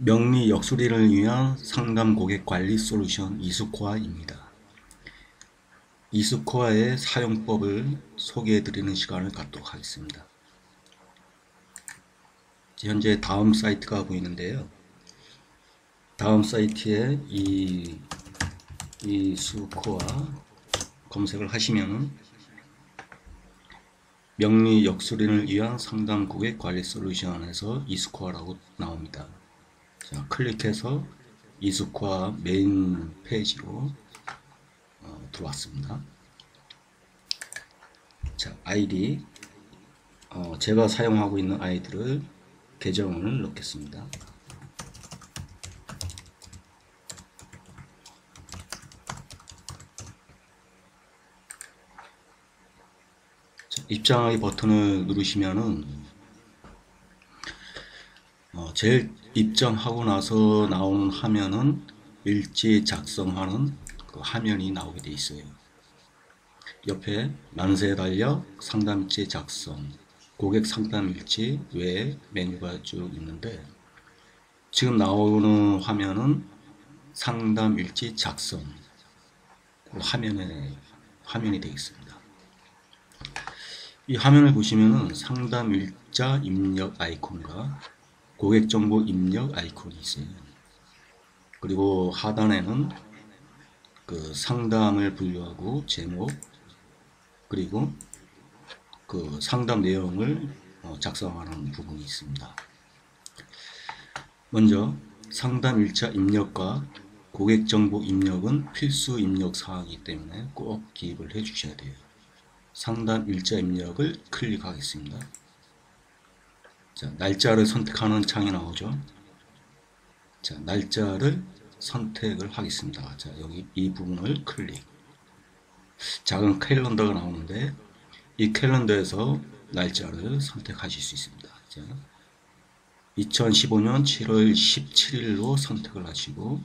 명리 역술인을 위한 상담 고객 관리 솔루션 이스코아입니다. 이스코아의 사용법을 소개해 드리는 시간을 갖도록 하겠습니다. 현재 다음 사이트가 보이는데요. 다음 사이트에 이스코아 검색을 하시면 명리 역술인을 위한 상담 고객 관리 솔루션에서 이스코아라고 나옵니다. 자, 클릭해서 이스코아 메인 페이지로 들어왔습니다. 자, 아이디 제가 사용하고 있는 아이디를 계정을 넣겠습니다. 자, 입장하기 버튼을 누르시면은 제일 입장하고 나서 나오는 화면은 일지 작성하는 그 화면이 나오게 되어 있어요. 옆에 만세 달력, 상담일지 작성, 고객 상담일지 외에 메뉴가 쭉 있는데 지금 나오는 화면은 상담일지 작성 그 화면이 되어 있습니다. 이 화면을 보시면은 상담일자 입력 아이콘과 고객정보 입력 아이콘이 있어요. 그리고 하단에는 그 상담을 분류하고 제목 그리고 그 상담 내용을 작성하는 부분이 있습니다. 먼저 상담일자 입력과 고객정보 입력은 필수 입력 사항이기 때문에 꼭 기입을 해 주셔야 돼요. 상담일자 입력을 클릭하겠습니다. 자, 날짜를 선택하는 창이 나오죠. 자, 날짜를 선택을 하겠습니다. 자, 여기 이 부분을 클릭. 작은 캘린더가 나오는데 이 캘린더에서 날짜를 선택하실 수 있습니다. 자, 2015년 7월 17일로 선택을 하시고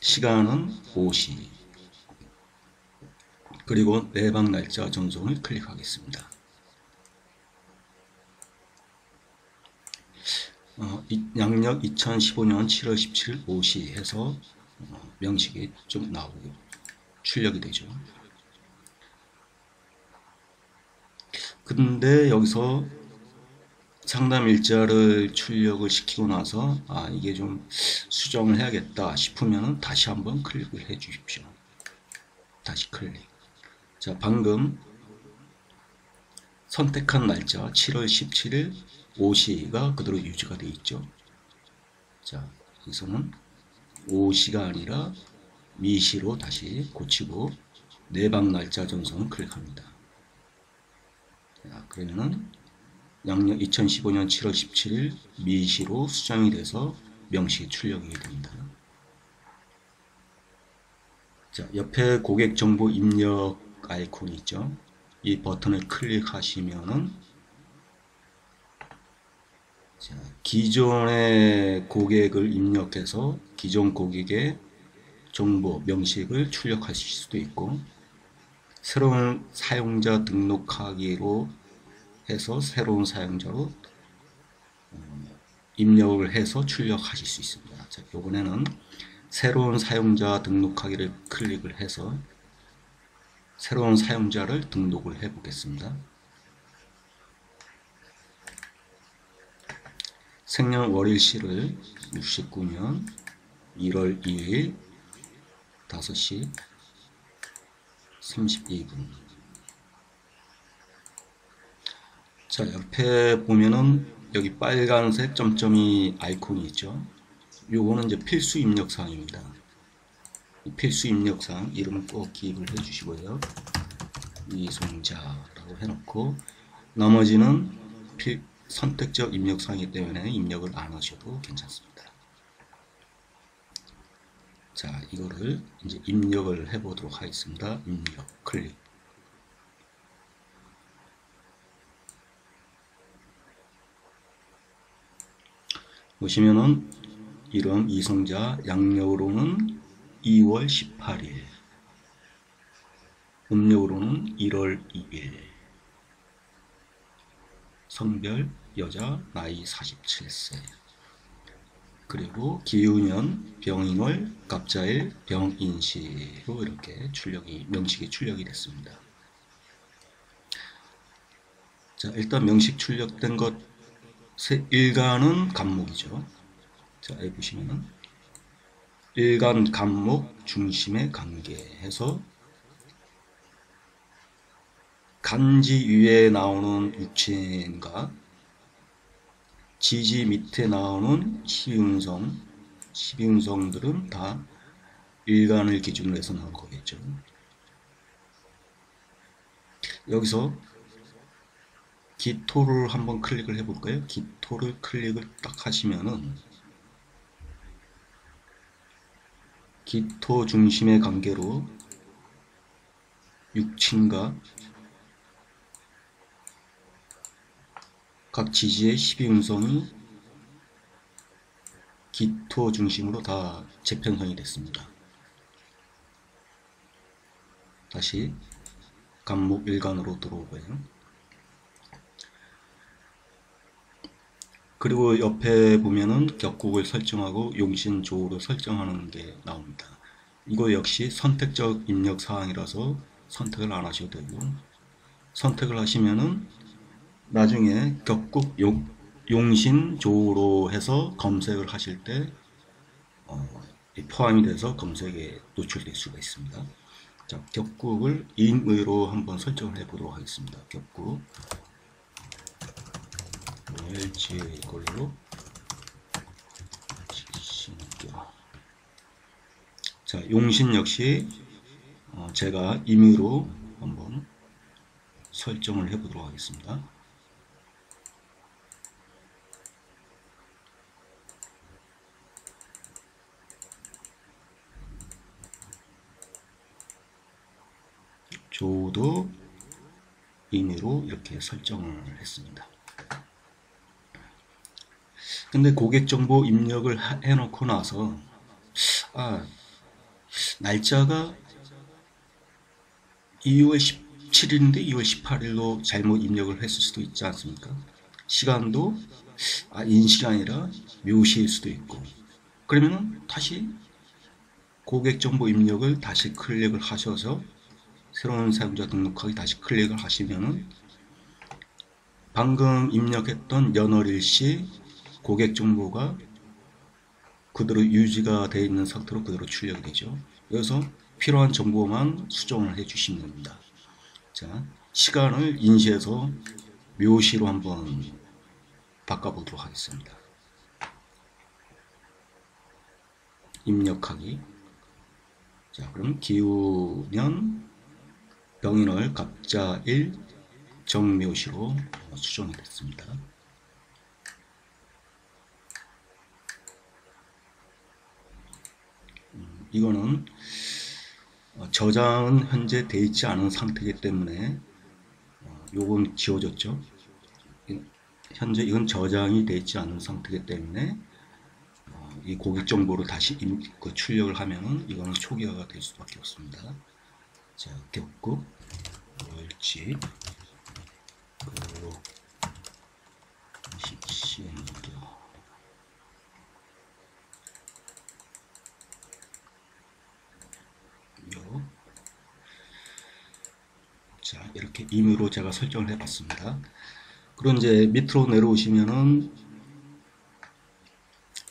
시간은 5시 그리고 내방 날짜 전송을 클릭하겠습니다. 양력 2015년 7월 17일 5시 해서 명식이 좀 나오고 출력이 되죠. 근데 여기서 상담 일자를 출력을 시키고 나서 이게 좀 수정을 해야겠다 싶으면 다시 한번 클릭을 해 주십시오. 다시 클릭. 자, 방금 선택한 날짜 7월 17일 5시가 그대로 유지가 되어 있죠. 자, 여기서는 5시가 아니라 미시로 다시 고치고 내방 날짜 전송을 클릭합니다. 자, 그러면은 양력 2015년 7월 17일 미시로 수정이 돼서 명시 출력이 됩니다. 자, 옆에 고객 정보 입력 아이콘이 있죠. 이 버튼을 클릭하시면은 자, 기존의 고객을 입력해서 기존 고객의 정보 명식을 출력하실 수도 있고 새로운 사용자 등록하기로 해서 새로운 사용자로 입력을 해서 출력하실 수 있습니다. 자, 이번에는 새로운 사용자 등록하기를 클릭을 해서 새로운 사용자를 등록을 해 보겠습니다. 생년월일시를 69년 1월 2일 5시 32분. 자, 옆에 보면은 여기 빨간색 점점이 아이콘이 있죠. 요거는 이제 필수 입력 사항입니다. 필수 입력 사항 이름을 꼭 기입을 해 주시고요. 이송자라고 해놓고 나머지는 선택적 입력 사항이기 때문에 입력을 안 하셔도 괜찮습니다. 자, 이거를 이제 입력을 해 보도록 하겠습니다. 입력 클릭. 보시면은 이름 이성자 양력으로는 2월 18일 음력으로는 1월 2일 성별 여자 나이 47세 그리고 기우년, 병인월, 갑자일, 병인시로 이렇게 명식이 출력이 됐습니다. 자, 일단 명식 출력된 것 일간은 간목이죠. 자, 여기 보시면은 일간 간목 중심의 관계 해서 간지 위에 나오는 육친과 지지 밑에 나오는 12운성들은 다 일간을 기준으로 해서 나온 거겠죠. 여기서 기토를 한번 클릭을 해볼까요? 기토를 클릭을 딱 하시면은 기토 중심의 관계로 육친과 각 지지의 12운성이 기토 중심으로 다 재편성이 됐습니다. 다시 간목 일간으로 들어오고요. 그리고 옆에 보면은 격국을 설정하고 용신조를 설정하는 게 나옵니다. 이거 역시 선택적 입력 사항이라서 선택을 안 하셔도 되고, 선택을 하시면은 나중에 격국 용신조로 해서 검색을 하실 때 포함이 돼서 검색에 노출될 수가 있습니다. 자, 격국을 임의로 한번 설정을 해 보도록 하겠습니다. 격국 LG 걸로 자, 용신 역시 제가 임의로 한번 설정을 해 보도록 하겠습니다. 조도 임의로 이렇게 설정을 했습니다. 근데 고객정보 입력을 해놓고 나서 날짜가 2월 17일인데 2월 18일로 잘못 입력을 했을 수도 있지 않습니까? 시간도 인시가 아니라 묘시일 수도 있고, 그러면은 다시 고객정보 입력을 다시 클릭을 하셔서 새로운 사용자 등록하기 다시 클릭을 하시면은 방금 입력했던 연월일시 고객 정보가 그대로 유지가 되어 있는 상태로 그대로 출력이 되죠. 여기서 필요한 정보만 수정을 해 주시면 됩니다. 자, 시간을 인시해서 묘시로 한번 바꿔보도록 하겠습니다. 입력하기. 자, 그럼 기우년, 병인월, 갑자일, 정묘시로 수정이 됐습니다. 이거는 저장은 현재 되어 있지 않은 상태이기 때문에 요건 지워졌죠. 현재 이건 저장이 되어 있지 않은 상태이기 때문에 이 고객 정보를 다시 출력을 하면은 이거는 초기화가 될 수밖에 없습니다. 자, 격국 월지 그로 시행교 자, 이렇게 임의로 제가 설정을 해봤습니다. 그리고 이제 밑으로 내려오시면은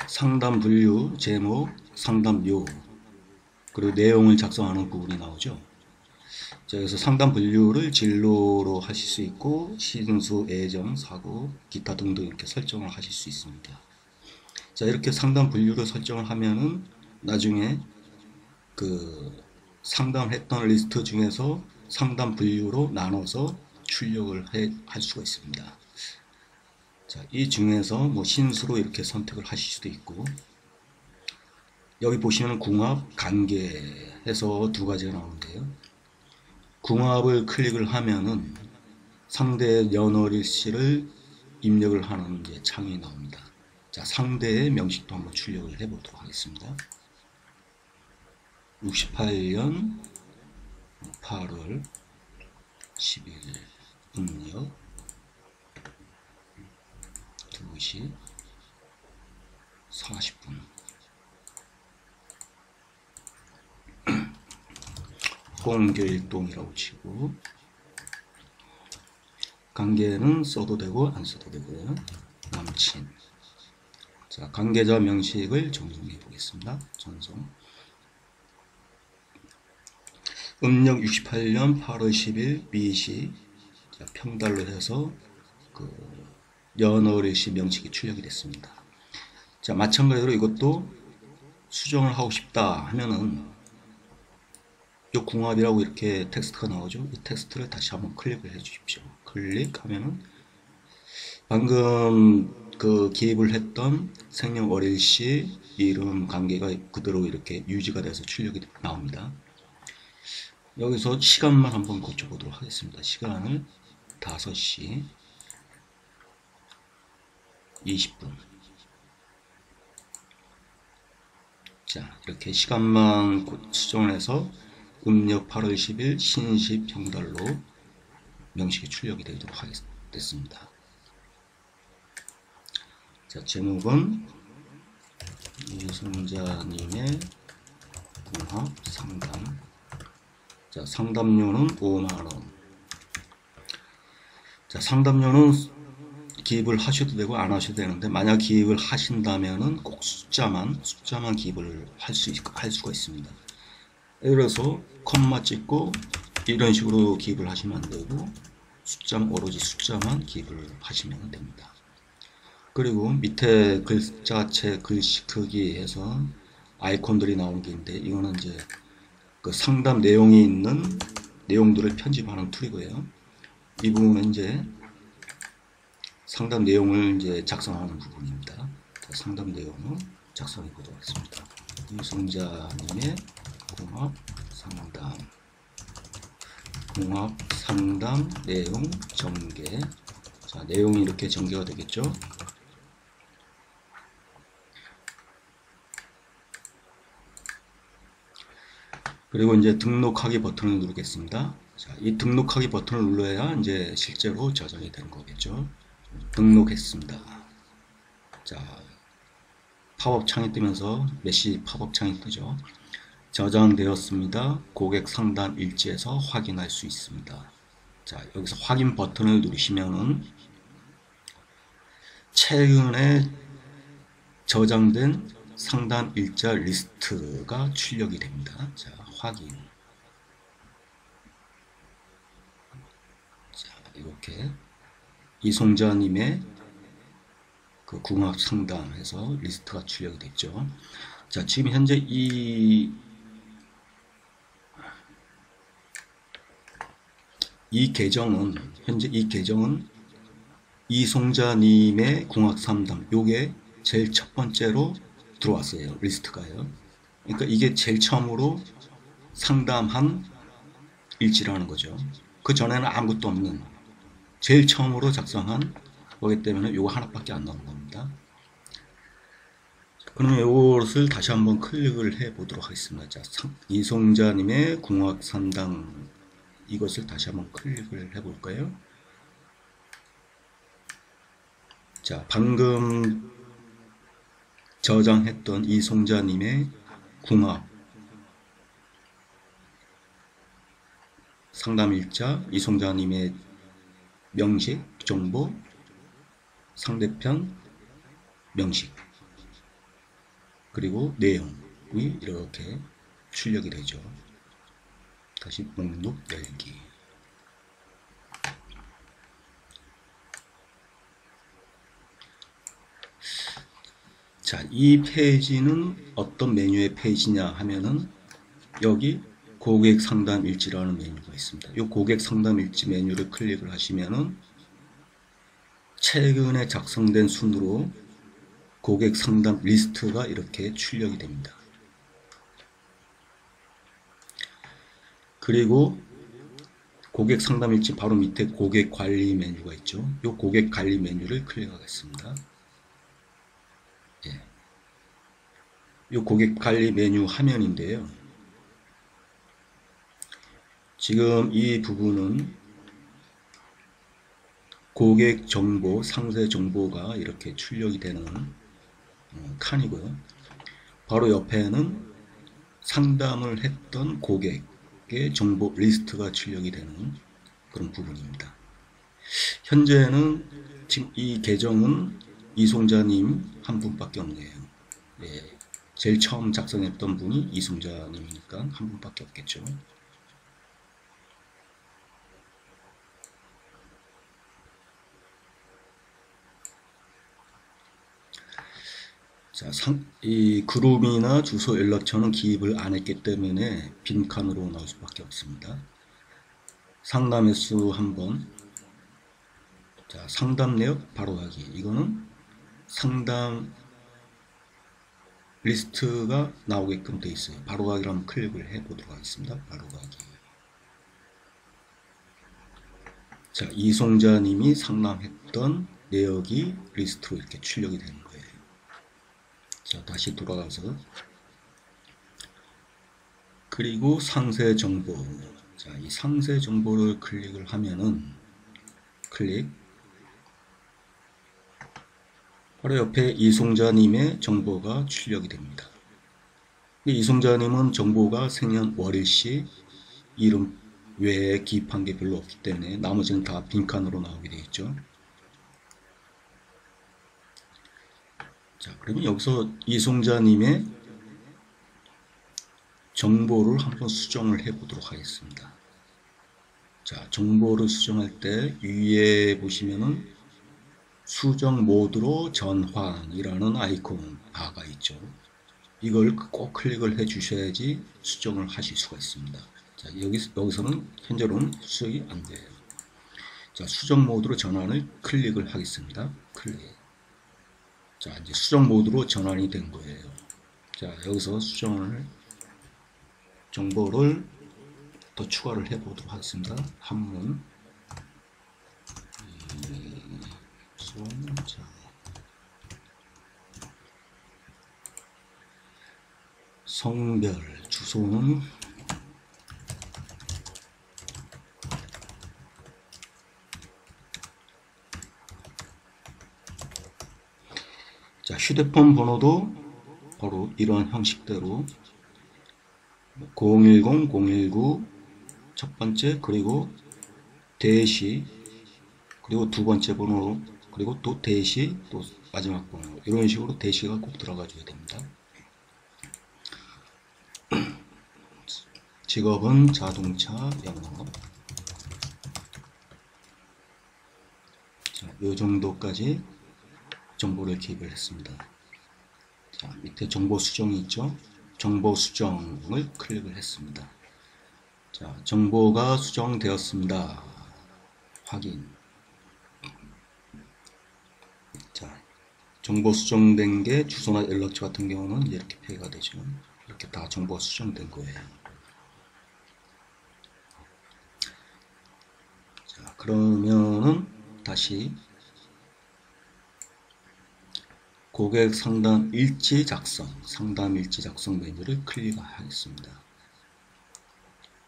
상담 분류, 제목, 상담료, 그리고 내용을 작성하는 부분이 나오죠. 자, 그래서 상담 분류를 진로로 하실 수 있고, 시승수, 애정, 사고, 기타 등등 이렇게 설정을 하실 수 있습니다. 자, 이렇게 상담 분류를 설정을 하면은 나중에 그 상담했던 리스트 중에서 상담 분류로 나눠서 출력을 할 수가 있습니다. 자, 이 중에서 뭐 신수로 이렇게 선택을 하실 수도 있고, 여기 보시면 궁합, 관계 해서 두 가지가 나오는데요. 궁합을 클릭을 하면은 상대 연월일시를 입력을 하는 창이 나옵니다. 자, 상대의 명식도 한번 출력을 해보도록 하겠습니다. 68년 8월 10일 음력 2시 40분. 공교일동이라고 치고, 관계는 써도 되고 안 써도 되고요. 남친. 자, 관계자 명식을 정정해 보겠습니다. 전송. 음력 68년 8월 10일 미시. 자, 평달로 해서 그 연월일시 명식이 출력이 됐습니다. 자, 마찬가지로 이것도 수정을 하고 싶다 하면은 이 궁합이라고 이렇게 텍스트가 나오죠. 이 텍스트를 다시 한번 클릭을 해 주십시오. 클릭하면은 방금 그 기입을 했던 생년월일시 이름 관계가 그대로 이렇게 유지가 돼서 출력이 나옵니다. 여기서 시간만 한번 고쳐보도록 하겠습니다. 시간을 5시 20분. 자, 이렇게 시간만 수정을 해서 음력 8월 10일 신시 평달로 명식이 출력이 되도록 됐습니다. 자, 제목은 이승자님의 궁합 상담. 자, 상담료는 5만원. 자, 상담료는 기입을 하셔도 되고 안 하셔도 되는데, 만약 기입을 하신다면은 꼭 숫자만 기입을 할 수가 있습니다. 예를 들어서 콤마 찍고 이런 식으로 기입을 하시면 안 되고, 오로지 숫자만 기입을 하시면 됩니다. 그리고 밑에 글자체 글씨 크기에서 아이콘들이 나오는 게 있는데, 이거는 이제 그 상담 내용이 있는 내용들을 편집하는 툴이고요. 이 부분은 이제 상담 내용을 이제 작성하는 부분입니다. 자, 상담 내용을 작성해 보도록 하겠습니다. 이승자님의 궁합 상담 내용 전개. 자, 내용이 이렇게 전개가 되겠죠. 그리고 이제 등록하기 버튼을 누르겠습니다. 자, 이 등록하기 버튼을 눌러야 이제 실제로 저장이 되는 거겠죠. 등록했습니다. 자, 팝업 창이 뜨면서 메시지 팝업 창이 뜨죠. 저장되었습니다. 고객 상담 일지에서 확인할 수 있습니다. 자, 여기서 확인 버튼을 누르시면은 최근에 저장된 상담 일자 리스트가 출력이 됩니다. 자, 확인. 자, 이렇게 이송자님의 그 궁합 상담에서 리스트가 출력이 됐죠. 자, 지금 현재 이 계정은 이송자님의 궁합 상담, 요게 제일 첫 번째로 들어왔어요. 리스트가요. 그러니까 이게 제일 처음으로 상담한 일지라는 거죠. 그 전에는 아무것도 없는 제일 처음으로 작성한 거기 때문에 요거 하나밖에 안 나오는 겁니다. 그러면 이것을 다시 한번 클릭을 해 보도록 하겠습니다. 자, 이송자님의 궁합 상담, 이것을 다시 한번 클릭을 해 볼까요? 자, 방금 저장했던 이송자님의 궁합 상담일자, 이송자님의 명식, 정보, 상대편 명식, 그리고 내용이 이렇게 출력이 되죠. 다시 목록 열기. 자, 이 페이지는 어떤 메뉴의 페이지냐 하면은 여기 고객 상담 일지라는 메뉴가 있습니다. 이 고객 상담 일지 메뉴를 클릭을 하시면은 최근에 작성된 순으로 고객 상담 리스트가 이렇게 출력이 됩니다. 그리고 고객 상담 일지 바로 밑에 고객 관리 메뉴가 있죠. 이 고객 관리 메뉴를 클릭하겠습니다. 예. 이 고객 관리 메뉴 화면인데요. 지금 이 부분은 고객 정보, 상세 정보가 이렇게 출력이 되는 칸이고요. 바로 옆에는 상담을 했던 고객의 정보 리스트가 출력이 되는 그런 부분입니다. 현재는 지금 이 계정은 이송자님 한 분밖에 없네요. 예, 제일 처음 작성했던 분이 이송자님이니까 한 분밖에 없겠죠. 자, 이 그룹이나 주소 연락처는 기입을 안 했기 때문에 빈칸으로 나올 수밖에 없습니다. 상담 횟수 한번. 자, 상담 내역 바로가기. 이거는 상담 리스트가 나오게끔 되어 있어요. 바로가기를 한번 클릭을 해 보도록 하겠습니다. 바로가기. 자, 이송자님이 상담했던 내역이 리스트로 이렇게 출력이 되는 거예요. 자, 다시 돌아가서 그리고 상세 정보. 자, 이 상세 정보를 클릭을 하면은 바로 옆에 이송자님의 정보가 출력이 됩니다. 이송자님은 정보가 생년월일시 이름 외에 기입한 게 별로 없기 때문에 나머지는 다 빈칸으로 나오게 되겠죠. 자, 그러면 여기서 이송자님의 정보를 한번 수정을 해 보도록 하겠습니다. 자, 정보를 수정할 때 위에 보시면은 수정 모드로 전환이라는 아이콘 바가 있죠. 이걸 꼭 클릭을 해 주셔야지 수정을 하실 수가 있습니다. 자, 여기서는 현재로는 수정이 안 돼요. 자, 수정 모드로 전환을 클릭을 하겠습니다. 클릭. 자, 이제 수정 모드로 전환이 된 거예요. 자, 여기서 수정을 정보를 더 추가를 해 보도록 하겠습니다. 한문 이송자 성별 주소는 자, 휴대폰 번호도 바로 이러한 형식대로 010, 019 첫 번째, 그리고 대시, 그리고 두 번째 번호, 그리고 또 대시, 또 마지막 번호, 이런 식으로 대시가 꼭 들어가 줘야 됩니다. 직업은 자동차 영업. 자, 요 정도까지 정보를 기입을 했습니다. 자, 밑에 정보 수정이 있죠. 정보 수정을 클릭을 했습니다. 자, 정보가 수정되었습니다. 확인. 자, 정보 수정된 게 주소나 연락처 같은 경우는 이렇게 표기가 되죠. 이렇게 다 정보가 수정된 거예요. 자, 그러면은 다시 고객 상담 일지 작성, 상담 일지 작성 메뉴를 클릭하겠습니다.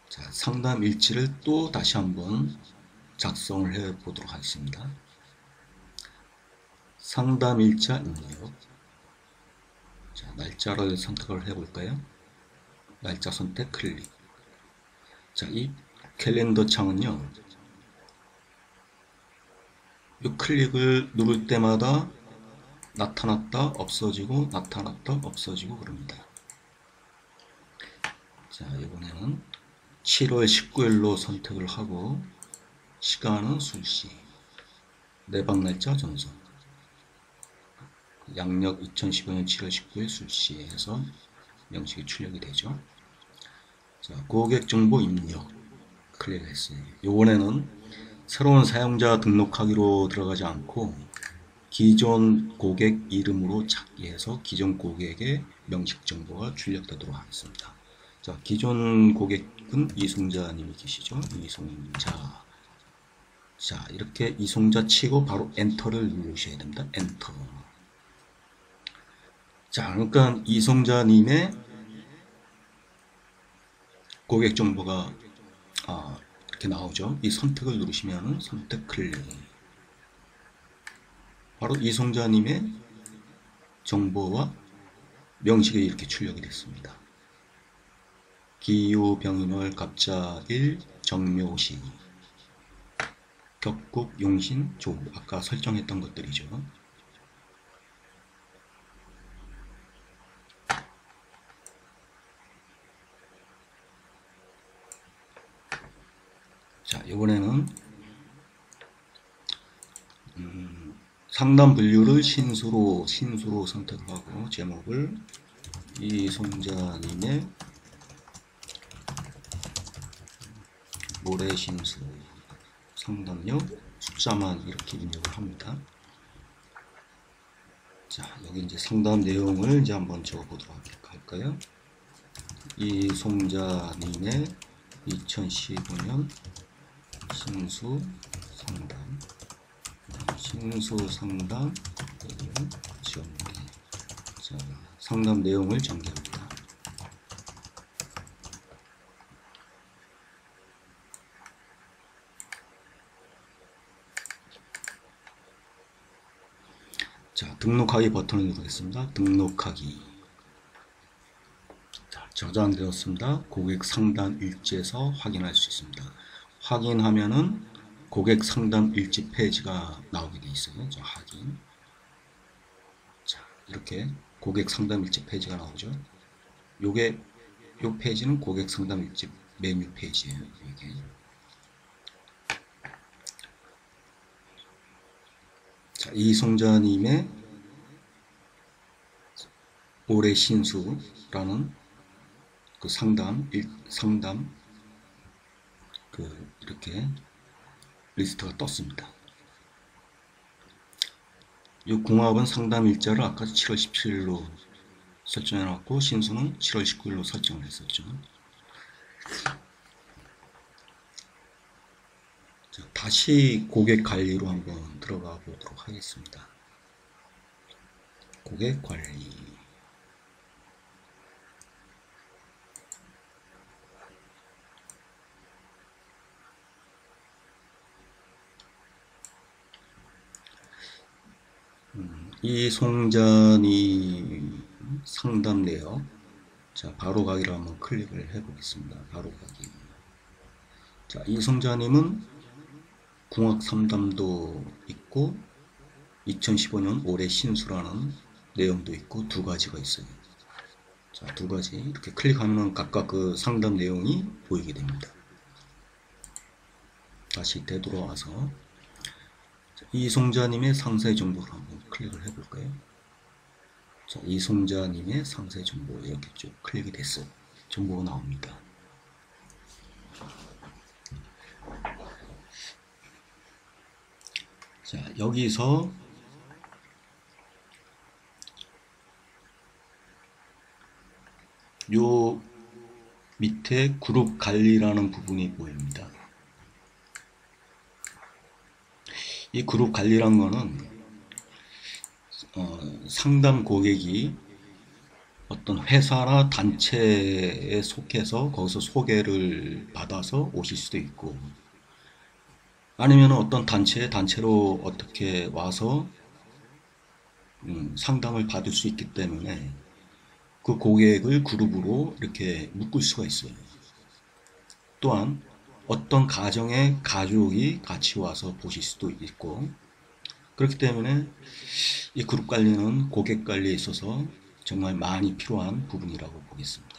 자, 상담 일지를 또 다시 한번 작성을 해 보도록 하겠습니다. 상담 일자 입력. 자, 날짜를 선택을 해 볼까요? 날짜 선택 클릭. 자, 이 캘린더 창은요, 이 클릭을 누를 때마다 나타났다 없어지고 나타났다 없어지고 그럽니다. 자, 이번에는 7월 19일로 선택을 하고 시간은 술시, 내방 날짜 전송, 양력 2015년 7월 19일 술시에 해서 명식이 출력이 되죠. 자, 고객 정보 입력 클릭했어요. 이번에는 새로운 사용자 등록하기로 들어가지 않고 기존 고객 이름으로 찾기해서 기존 고객의 명식 정보가 출력되도록 하겠습니다. 자, 기존 고객은 이송자님이 계시죠. 이송자. 자, 이렇게 이송자 치고 바로 엔터를 누르셔야 됩니다. 엔터. 자, 그러니까 이송자님의 고객 정보가 이렇게 나오죠. 이 선택을 누르시면 선택 클릭. 바로 이송자님의 정보와 명식이 이렇게 출력이 됐습니다. 기호, 병인월, 갑자일, 정묘시, 격국, 용신, 조, 아까 설정했던 것들이죠. 자, 이번에는 상담 분류를 신수로 선택을 하고, 제목을 이송자님의 모래신수 상담력 숫자만 이렇게 입력을 합니다. 자, 여기 이제 상담 내용을 이제 한번 적어보도록 할까요? 이송자님의 2015년 신수 상담 전개. 자, 상담 내용을 전개합니다. 자, 등록하기 버튼을 누르겠습니다. 등록하기. 자, 저장되었습니다. 고객 상담 일지에서 확인할 수 있습니다. 확인하면은 고객 상담 일지 페이지가 나오게 되어 있어요. 자, 확인. 자, 이렇게 고객 상담 일지 페이지가 나오죠. 요 페이지는 고객 상담 일지 메뉴 페이지예요. 이게. 자, 이송자님의 올해 신수라는 그 상담 이렇게 리스트가 떴습니다. 이 궁합은 상담 일자를 아까 7월 17일로 설정해 놨고 신수는 7월 19일로 설정을 했었죠. 자, 다시 고객 관리로 한번 들어가 보도록 하겠습니다. 고객 관리. 이송자님 상담 내역. 자, 바로 가기를 한번 클릭을 해 보겠습니다. 바로 가기. 자, 이송자님은 궁합 상담도 있고 2015년 올해 신수라는 내용도 있고 두 가지가 있어요. 자, 두 가지 이렇게 클릭하면 각각 그 상담 내용이 보이게 됩니다. 다시 되돌아와서 이송자님의 상세 정보를 한번 클릭을 해볼까요? 자, 이송자님의 상세 정보 이렇게 쭉 클릭이 됐어요. 정보가 나옵니다. 자, 여기서 요 밑에 그룹 관리라는 부분이 보입니다. 이 그룹 관리란 거는 상담 고객이 어떤 회사나 단체에 속해서 거기서 소개를 받아서 오실 수도 있고 아니면 어떤 단체로 어떻게 와서 상담을 받을 수 있기 때문에 그 고객을 그룹으로 이렇게 묶을 수가 있어요. 또한 어떤 가정의 가족이 같이 와서 보실 수도 있고 그렇기 때문에 이 그룹 관리는 고객 관리에 있어서 정말 많이 필요한 부분이라고 보겠습니다.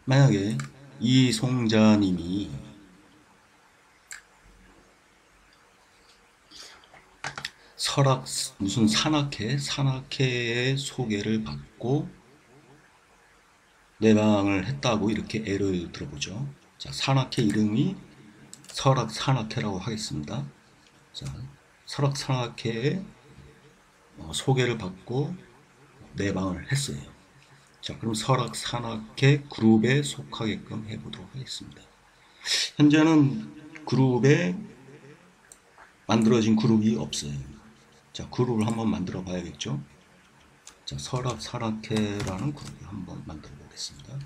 만약에 이송자님이 무슨 산악회의 소개를 받고 내방을 했다고 이렇게 예를 들어보죠. 자, 산악회 이름이 설악산악회라고 하겠습니다. 자, 설악산악회에 소개를 받고 내방을 했어요. 자, 그럼 설악산악회 그룹에 속하게끔 해보도록 하겠습니다. 현재는 그룹에 만들어진 그룹이 없어요. 자, 그룹을 한번 만들어 봐야겠죠. 자, 설악산악회라는 그룹을 한번 만들어 보겠습니다.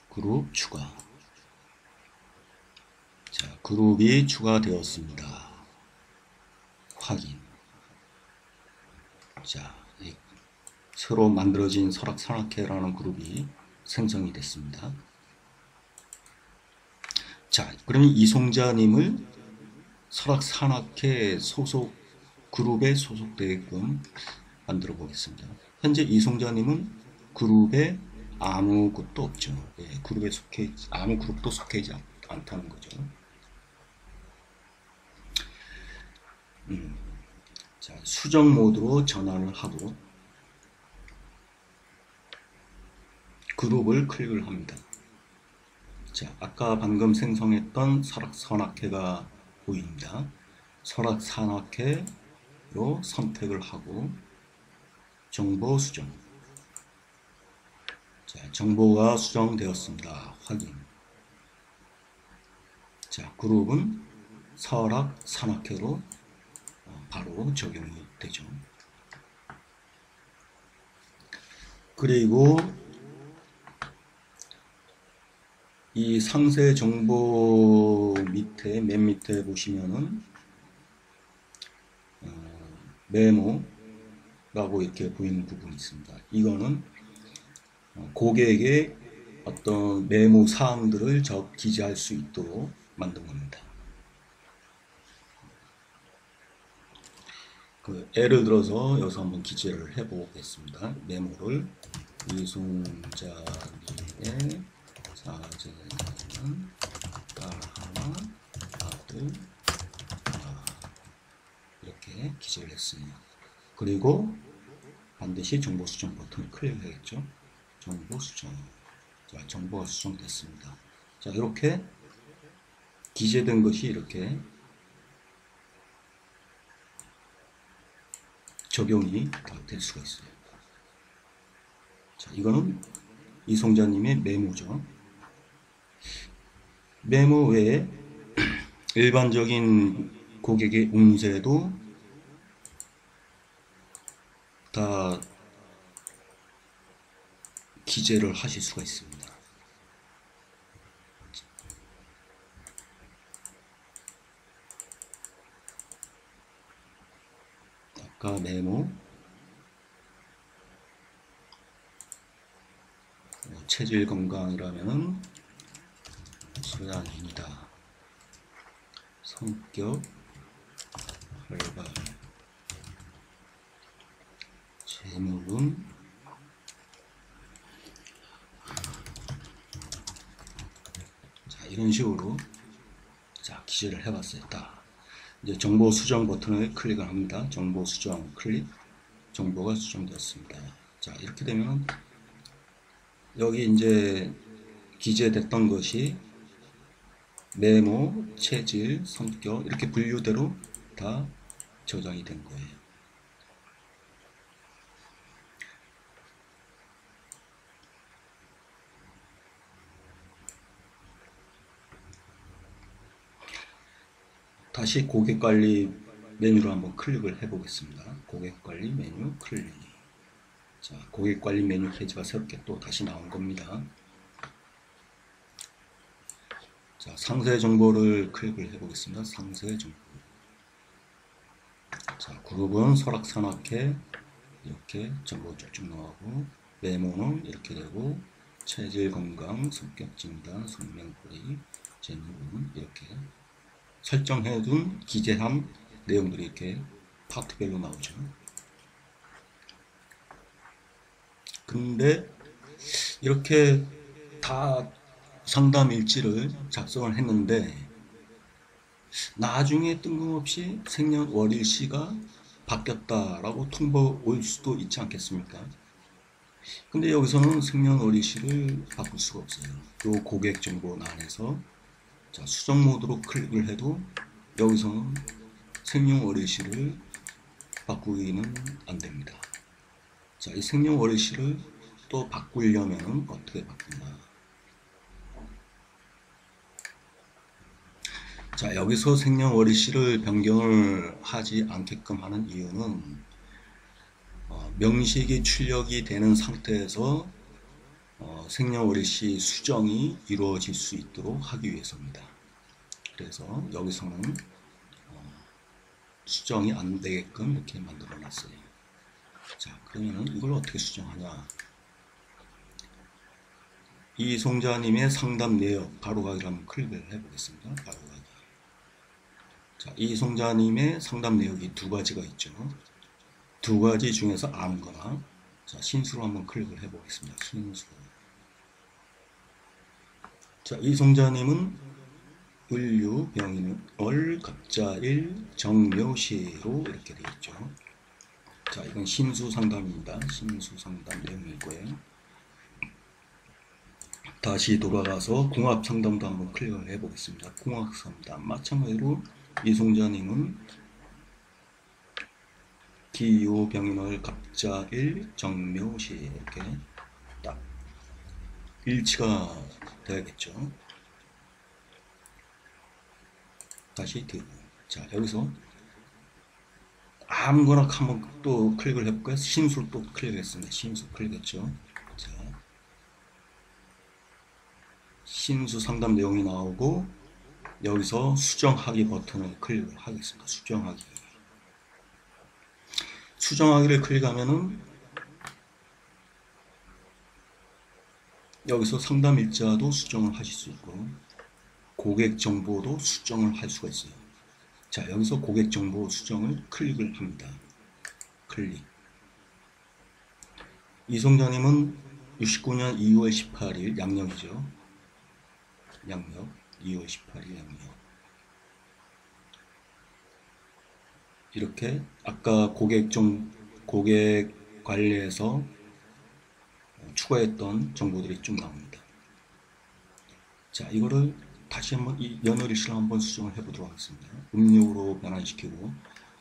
그룹 추가. 자, 그룹이 추가되었습니다. 확인. 자, 새로 만들어진 설악산악회라는 그룹이 생성이 됐습니다. 자, 그러면 이송자님을 설악산악회 소속 그룹에 소속되게끔 만들어 보겠습니다. 현재 이송자님은 그룹에 아무것도 없죠. 예, 그룹에 아무 그룹도 속해 있지 않다는 거죠. 자, 수정 모드로 전환을 하고 그룹을 클릭을 합니다. 자, 아까 방금 생성했던 설악산악회가 보입니다. 설악산악회로 선택을 하고 정보 수정. 자, 정보가 수정되었습니다. 확인. 자, 그룹은 설악산악회로 바로 적용이 되죠. 그리고 이 상세 정보 밑에 맨 밑에 보시면은 메모라고 이렇게 보이는 부분이 있습니다. 이거는 고객의 어떤 메모 사항들을 기재할 수 있도록 만든 겁니다. 예를 들어서 여기서 한번 기재를 해 보겠습니다. 메모를 이송자님의 사제는 딸하나 아들 이렇게 기재를 했습니다. 그리고 반드시 정보 수정 버튼을 클릭해야겠죠. 정보 수정. 자, 정보가 수정됐습니다. 자, 이렇게 기재된 것이 이렇게 적용이 다 될 수가 있어요. 자, 이거는 이송자님의 메모죠. 메모 외에 일반적인 고객의 운세도 다 기재를 하실 수가 있습니다. 아까 메모 체질 건강이라면은 소양입니다. 성격 활발, 재물은 자, 이런 식으로 자, 기재를 해봤어요. 딱 이제 정보 수정 버튼을 클릭을 합니다. 정보 수정 클릭, 정보가 수정되었습니다. 자, 이렇게 되면 여기 이제 기재됐던 것이 메모, 체질, 성격 이렇게 분류대로 다 저장이 된 거예요. 다시 고객관리 메뉴로 한번 클릭을 해 보겠습니다. 고객관리 메뉴 클릭. 자, 고객관리 메뉴 페이지가 새롭게 또 다시 나온 겁니다. 자, 상세 정보를 클릭을 해 보겠습니다. 상세 정보. 자, 그룹은 설악산악회 이렇게 정보 쭉쭉 나오고, 메모는 이렇게 되고, 체질 건강, 성격 진단, 성명풀이, 재물은 이렇게 설정해둔 기재한 내용들이 이렇게 파트별로 나오죠. 근데 이렇게 다 상담 일지를 작성을 했는데 나중에 뜬금없이 생년월일시가 바뀌었다라고 통보 올 수도 있지 않겠습니까? 근데 여기서는 생년월일시를 바꿀 수가 없어요. 요 고객 정보란에서 자, 수정 모드로 클릭을 해도 여기서는 생년월일시를 바꾸기는 안 됩니다. 자, 이 생년월일시를 또 바꾸려면 어떻게 바꾸나? 자, 여기서 생년월일시를 변경을 하지 않게끔 하는 이유는 명식이 출력이 되는 상태에서 생년월일시 수정이 이루어질 수 있도록 하기 위해서입니다. 그래서 여기서는 수정이 안 되게끔 이렇게 만들어 놨어요. 자, 그러면은 이걸 어떻게 수정하냐? 이송자님의 상담 내역 바로가기를 한번 클릭을 해보겠습니다. 바로가기. 자, 이송자님의 상담 내역이 두 가지가 있죠. 두 가지 중에서 아무거나, 자, 신수로 한번 클릭을 해보겠습니다. 신수. 자, 이송자님은 을류 병인월 갑자일 정묘시로 이렇게 되어 있죠. 자, 이건 신수 상담입니다. 신수 상담 내용이고요. 다시 돌아가서 궁합 상담도 한번 클릭을 해보겠습니다. 궁합 상담 마찬가지로 이송자님은 기요 병인월 갑자일 정묘시 이렇게 딱 일치가 돼야겠죠. 다시 뒤로. 자, 여기서 아무거나 한번 또 클릭을 해볼까요? 신수를 또 클릭했습니다. 신수 클릭했죠. 자, 신수 상담 내용이 나오고 여기서 수정하기 버튼을 클릭을 하겠습니다. 수정하기. 수정하기를 클릭하면은 여기서 상담 일자도 수정을 하실 수 있고 고객 정보도 수정을 할 수가 있어요. 자, 여기서 고객 정보 수정을 클릭을 합니다. 클릭. 이송자님은 69년 2월 18일 양력이죠. 양력 2월 18일 양력. 이렇게 아까 고객 관리에서 추가했던 정보들이 쭉 나옵니다. 자, 이거를 다시 한번 이 연월일시를 한번 수정을 해보도록 하겠습니다. 음력으로 변환시키고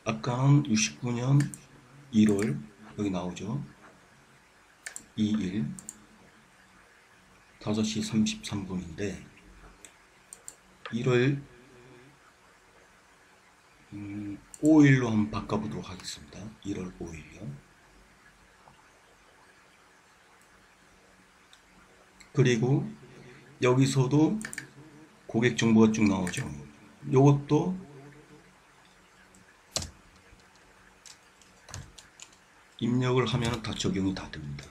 아까는 69년 1월 여기 나오죠. 2일 5시 33분인데 1월 5일로 한번 바꿔보도록 하겠습니다. 1월 5일요. 그리고 여기서도 고객 정보가 쭉 나오죠. 요것도 입력을 하면 다 적용이 다 됩니다.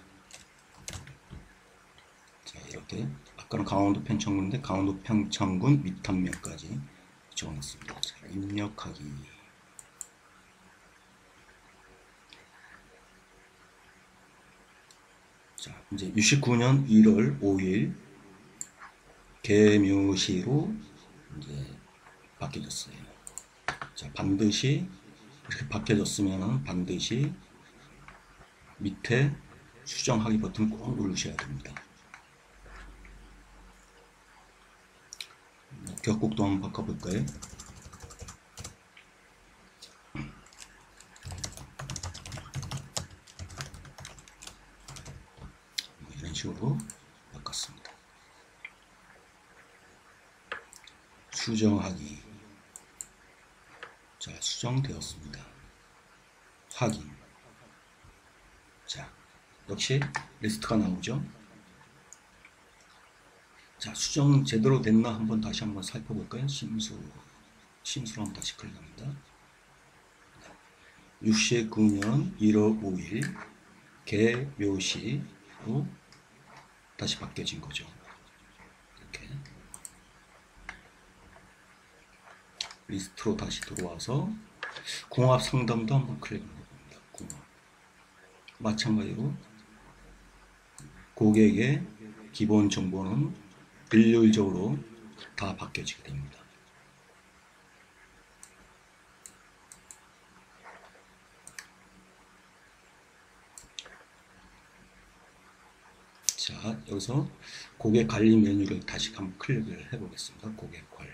자, 이렇게 아까는 강원도 평창군인데 강원도 평창군 미탄면까지 적어놨습니다. 자, 입력하기. 자, 이제 69년 1월 5일 개묘시로 이제 바뀌어졌어요. 자, 반드시 이렇게 바뀌어졌으면 반드시 밑에 수정하기 버튼 꼭 누르셔야 됩니다. 격곡도 한번 바꿔볼까요? 이런 식으로 바꿨습니다. 수정하기. 자, 수정되었습니다. 확인. 자, 역시 리스트가 나오죠. 자, 수정 제대로 됐나 한번 다시 한번 살펴볼까요? 신수로 한번 다시 클릭합니다. 69년 1월 5일 개묘시로 다시 바뀌어진 거죠. 이렇게 리스트로 다시 들어와서 궁합 상담도 한번 클릭합니다. 궁합. 마찬가지로 고객의 기본 정보는 일률적으로 다 바뀌어지게 됩니다. 자, 여기서 고객 관리 메뉴를 다시 한번 클릭을 해보겠습니다. 고객 관리.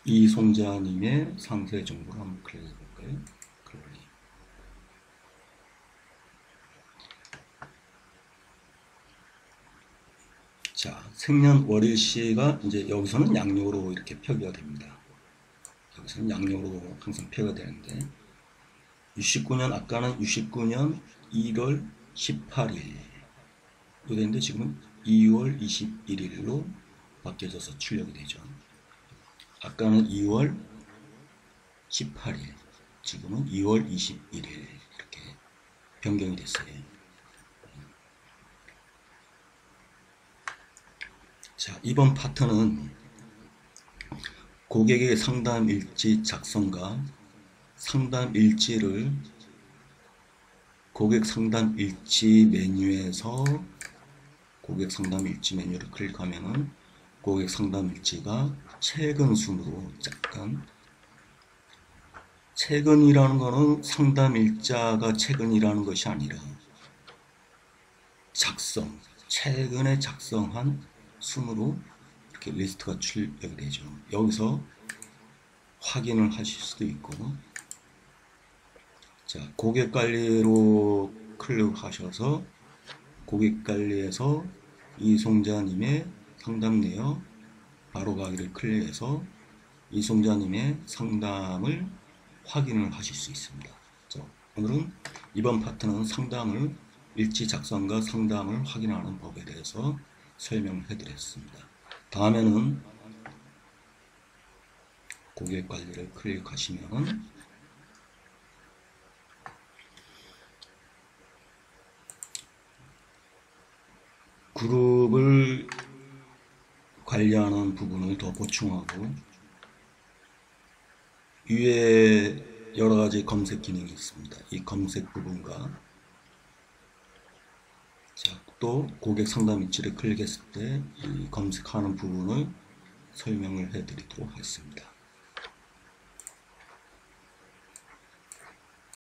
이송자님의 상세 정보를 한번 클릭해 볼까요? 관리. 자, 생년월일시가 이제 여기서는 양력으로 이렇게 표기가 됩니다. 여기서는 양력으로 항상 표기가 되는데 69년 아까는 69년 1월 18일 로 되는데 지금은 2월 21일로 바뀌어져서 출력이 되죠. 아까는 2월 18일, 지금은 2월 21일 이렇게 변경이 됐어요. 자, 이번 파트는 고객의 상담 일지 작성과 상담 일지를 고객 상담 일지 메뉴에서 고객 상담 일지 메뉴를 클릭하면은 고객 상담 일지가 최근 순으로 잠깐, 최근이라는 거는 상담 일자가 최근이라는 것이 아니라 최근에 작성한 순으로 이렇게 리스트가 출력이 되죠. 여기서 확인을 하실 수도 있고, 자, 고객 관리로 클릭하셔서 고객 관리에서 이송자님의 상담 내역 바로 가기를 클릭해서 이송자님의 상담을 확인을 하실 수 있습니다. 자, 오늘은 이번 파트는 상담을 일지 작성과 상담을 확인하는 법에 대해서 설명해 드렸습니다. 다음에는 고객 관리를 클릭하시면 그룹을 관리하는 부분을 더 보충하고 위에 여러가지 검색 기능이 있습니다. 이 검색 부분과 자, 또 고객 상담 일지를 클릭했을 때 이 검색하는 부분을 설명을 해 드리도록 하겠습니다.